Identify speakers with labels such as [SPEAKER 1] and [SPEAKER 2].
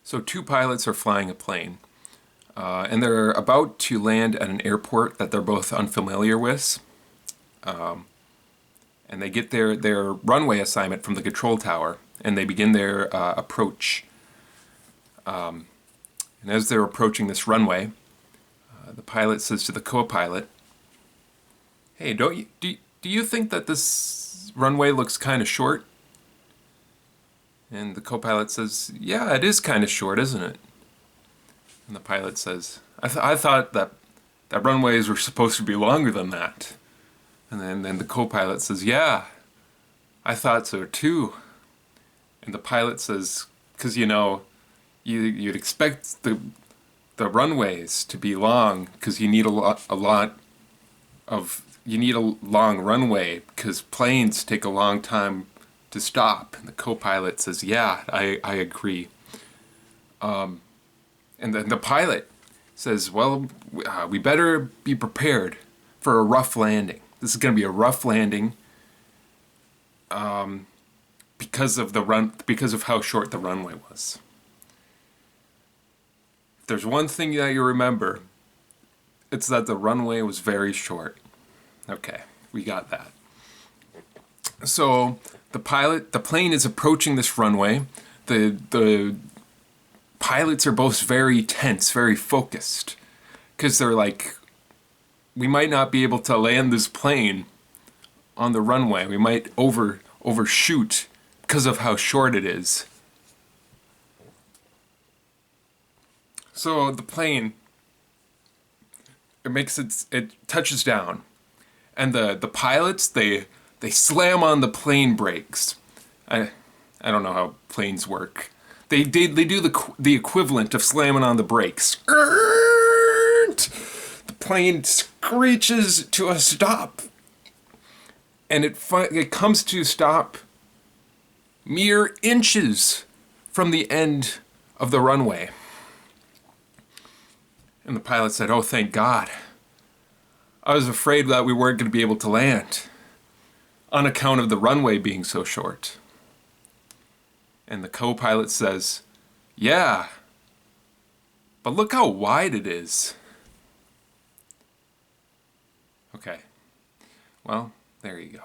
[SPEAKER 1] So two pilots are flying a plane, and they're about to land at an airport that they're both unfamiliar with. And they get their runway assignment from the control tower, and they begin their approach. And as they're approaching this runway, the pilot says to the co-pilot, "Hey, do you think that this runway looks kind of short?" And the co-pilot says, "Yeah, it is kind of short, isn't it?" And the pilot says, I thought that runways were supposed to be longer than that." And then the co-pilot says, "Yeah, I thought so too." And the pilot says, "Because you'd expect the runways to be long because you need a long runway because planes take a long time to stop." And the co-pilot says, "Yeah, I agree." And then the pilot says, "Well, we better be prepared for a rough landing. This is going to be a rough landing because of how short the runway was." If there's one thing that you remember, it's that the runway was very short. Okay, we got that. So the plane is approaching this runway. The pilots are both very tense, very focused, because they're like, we might not be able to land this plane on the runway. We might overshoot because of how short it is. So the plane, it touches down, and the pilots they slam on the plane brakes. I don't know how planes work. They do the equivalent of slamming on the brakes. The plane screeches to a stop, and it comes to stop mere inches from the end of the runway. And the pilot said, "Oh, thank God. I was afraid that we weren't going to be able to land on account of the runway being so short." And the co-pilot says, "Yeah, but look how wide it is." Okay, well, there you go.